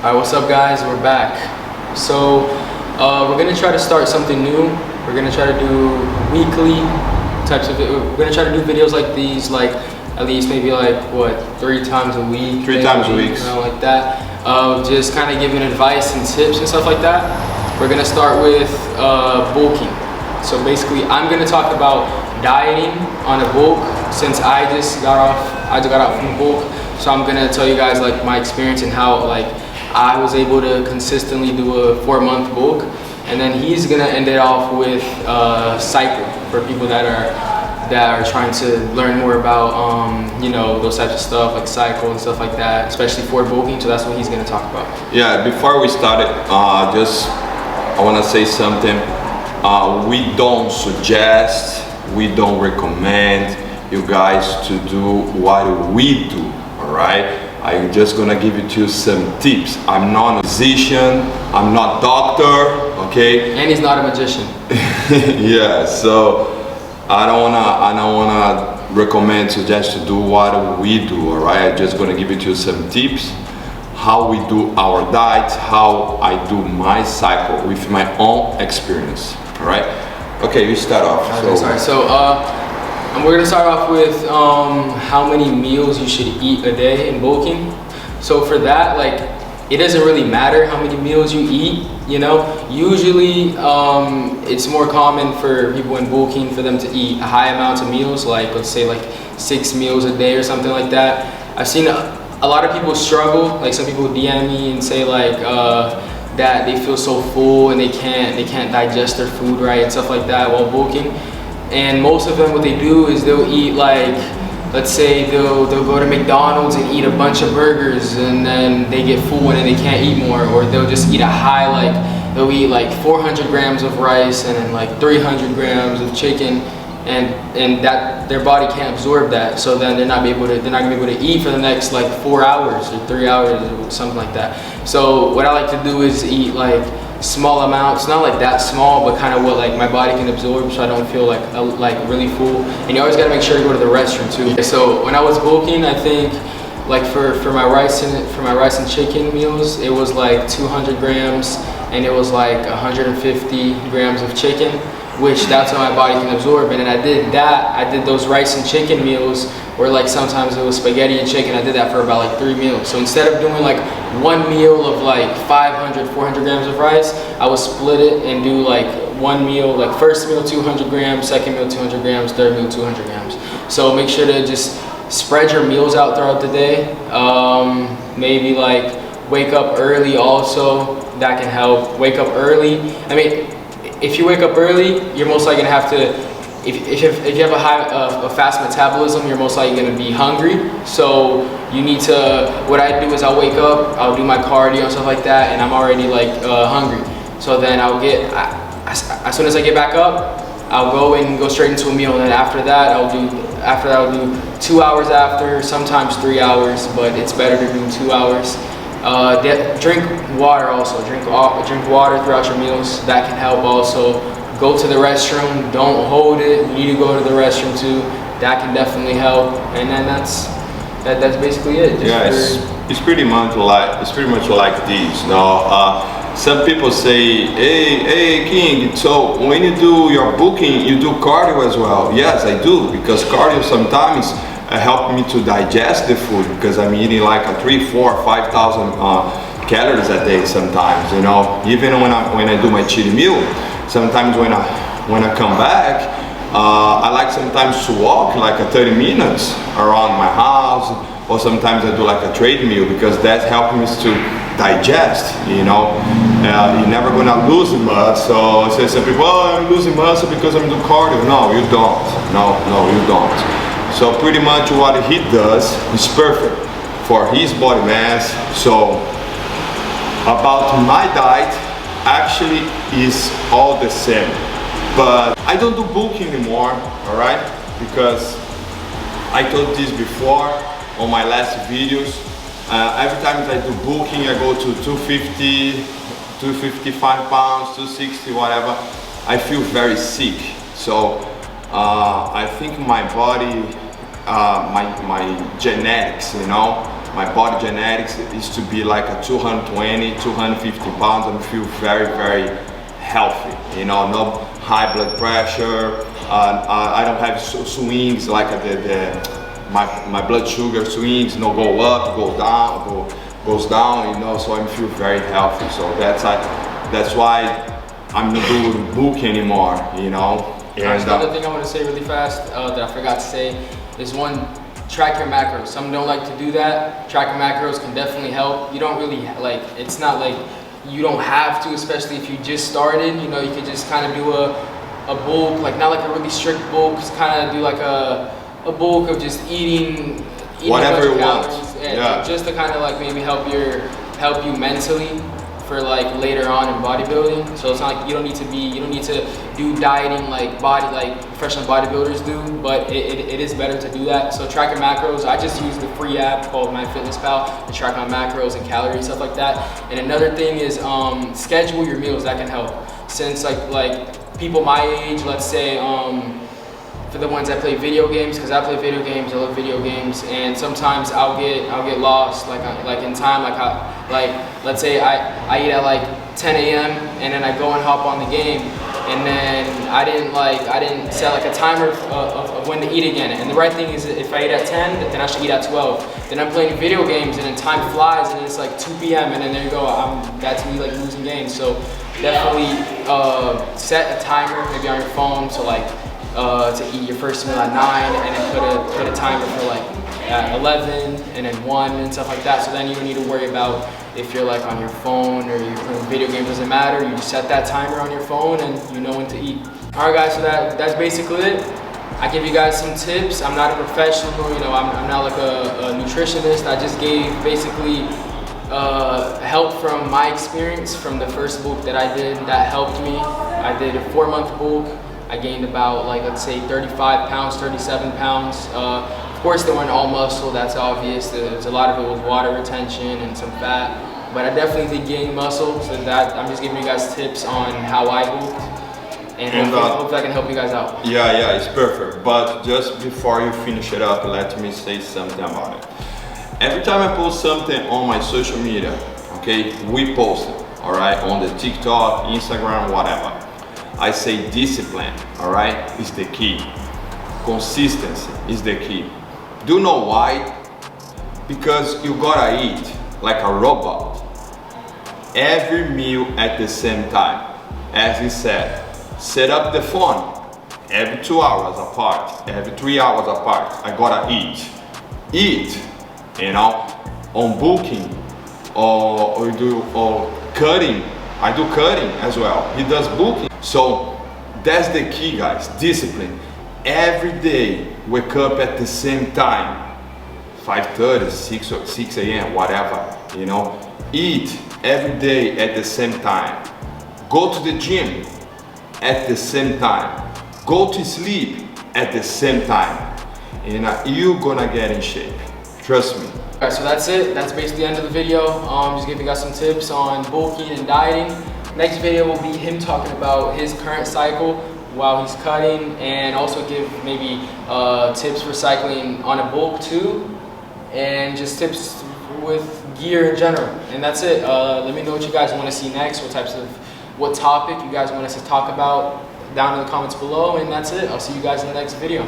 Alright, what's up guys? We're back. So we're gonna try to start something new. We're gonna try to do weekly types of we're gonna try to do videos like these, like at least maybe like what, 3 times a week. 3 times a week. Like that. Just kind of giving advice and tips and stuff like that. We're gonna start with bulking. So basically I'm gonna talk about dieting on a bulk since I just got out from the bulk. So I'm gonna tell you guys like my experience and how like I was able to consistently do a 4-month bulk, and then he's gonna end it off with cycle for people that are trying to learn more about you know, those types of stuff like cycle and stuff like that, especially for bulking. So that's what he's gonna talk about. Yeah, before we started, I want to say something. We don't suggest, we don't recommend you guys to do what we do. All right. I'm just gonna give you some tips. I'm not a physician, I'm not doctor, okay? And he's not a magician. Yeah, so I don't wanna recommend, suggest to do what we do, all right? I'm just gonna give you some tips, how we do our diet, how I do my cycle with my own experience, all right? Okay, you start off. We're gonna start off with how many meals you should eat a day in bulking. So for that, like, it doesn't really matter how many meals you eat, you know. Usually it's more common for people in bulking for them to eat high amounts of meals, like let's say like 6 meals a day or something like that. I've seen a lot of people struggle, like some people DM me and say like that they feel so full and they can't digest their food right and stuff like that while bulking. And most of them, what they do is they'll eat like, let's say they'll go to McDonald's and eat a bunch of burgers, and then they get full and then they can't eat more. Or they'll just eat a high, like they'll eat like 400 grams of rice and then like 300 grams of chicken, and that their body can't absorb that. So then they're not gonna be able to eat for the next like 4 hours or 3 hours or something like that. So what I like to do is eat like small amounts, not like that small, but kind of what like my body can absorb, so I don't feel like really full. And you always got to make sure to go to the restroom too. So when I was bulking, I think like for my rice and chicken meals, it was like 200 grams and it was like 150 grams of chicken, which that's what my body can absorb. And then I did those rice and chicken meals, or like sometimes it was spaghetti and chicken. I did that for about like 3 meals. So instead of doing like one meal of like 500, 400 grams of rice, I would split it and do like one meal, like first meal 200 grams, second meal 200 grams, third meal 200 grams. So make sure to just spread your meals out throughout the day. Maybe like wake up early also, that can help. Wake up early. I mean, if you wake up early, you're most likely gonna have to, if you have a fast metabolism, you're most likely gonna be hungry. So you need to, what I do is I'll wake up, I'll do my cardio and stuff like that, and I'm already like hungry. So then as soon as I get back up, I'll go straight into a meal, and then after that I'll do 2 hours after, sometimes 3 hours, but it's better to do 2 hours. Drink water also. Drink water throughout your meals. That can help also. Go to the restroom. Don't hold it. You need to go to the restroom too. That can definitely help. And then that's basically it. It's pretty much like this. No, some people say, hey King, so when you do your bulking, you do cardio as well. Yes, I do, because cardio sometimes help me to digest the food, because I'm eating like a 3, 4, 5,000 calories a day sometimes, you know. Even when I do my cheat meal, sometimes when I come back, I like sometimes to walk like 30 minutes around my house, or sometimes I do like a treadmill, because that helps me to digest, you know. You're never gonna lose muscle. So some people, oh, I'm losing muscle because I'm doing cardio. No, you don't. No, you don't. So pretty much what he does is perfect for his body mass. So about my diet, actually is all the same, but I don't do bulking anymore, all right? Because I told this before on my last videos. Every time I do bulking, I go to 250, 255 pounds, 260, whatever. I feel very sick. So I think my body, my genetics, you know, my body genetics is to be like a 220, 250 pounds and feel very, very healthy. You know, no high blood pressure. I don't have swings like my blood sugar swings. No, go up, go down, goes down. You know, so I feel very healthy. So that's why I'm not doing book anymore. You know. And another thing I want to say really fast that I forgot to say is one. Track your macros. Some don't like to do that. Tracking macros can definitely help. You don't really like, it's not like you don't have to, especially if you just started. You know, you could just kind of do a bulk, like not like a really strict bulk, just kind of do like a bulk of just eating whatever you want. Yeah. Just to kind of like maybe help you mentally for like later on in bodybuilding. So it's not like you don't need to do dieting like professional bodybuilders do, but it is better to do that. So track your macros. I just use the free app called MyFitnessPal to track my macros and calories, stuff like that. And another thing is schedule your meals. That can help. Since like people my age, let's say for the ones that play video games, because I play video games, I love video games, and sometimes I'll get lost like in time, like let's say I eat at like 10 a.m. and then I go and hop on the game, and then I didn't set like a timer of when to eat again. And the right thing is, if I eat at 10, then I should eat at 12. Then I'm playing video games and then time flies and it's like 2 p.m. and then there you go, that's me like losing games. So definitely set a timer maybe on your phone, so like to eat your first meal at 9, and then put a timer for like at 11 and then 1 and stuff like that. So then you don't need to worry about if you're like on your phone or you're playing video game, doesn't matter. You just set that timer on your phone and you know when to eat. Alright guys, so that's basically it. I give you guys some tips. I'm not a professional, you know, I'm not like a nutritionist. I just gave basically help from my experience from the first bulk that I did. That helped me. I did a 4-month bulk. I gained about like, let's say 35 pounds, 37 pounds. Of course they weren't all muscle, that's obvious. There's a lot of it was water retention and some fat, but I definitely did gain muscle. So that I'm just giving you guys tips on how I bulked, and hopefully I can help you guys out. Yeah, it's perfect. But just before you finish it up, let me say something about it. Every time I post something on my social media, okay, we post it, all right, on the TikTok, Instagram, whatever. I say discipline, all right, is the key. Consistency is the key. Do you know why? Because you gotta eat like a robot. Every meal at the same time. As he said, set up the phone every 2 hours apart, every 3 hours apart. I gotta eat. Eat, you know, on booking or cutting. I do cutting as well. He does booking. So that's the key, guys. Discipline. Every day, wake up at the same time. 5:30, 6 a.m., whatever, you know. Eat every day at the same time. Go to the gym at the same time. Go to sleep at the same time. And you're gonna get in shape. Trust me. Alright, so that's it. That's basically the end of the video. Just giving you guys some tips on bulking and dieting. Next video will be him talking about his current cycle while he's cutting, and also give maybe tips for cycling on a bulk too, and just tips with gear in general. And that's it. Let me know what you guys want to see next, what topic you guys want us to talk about down in the comments below, and that's it. I'll see you guys in the next video.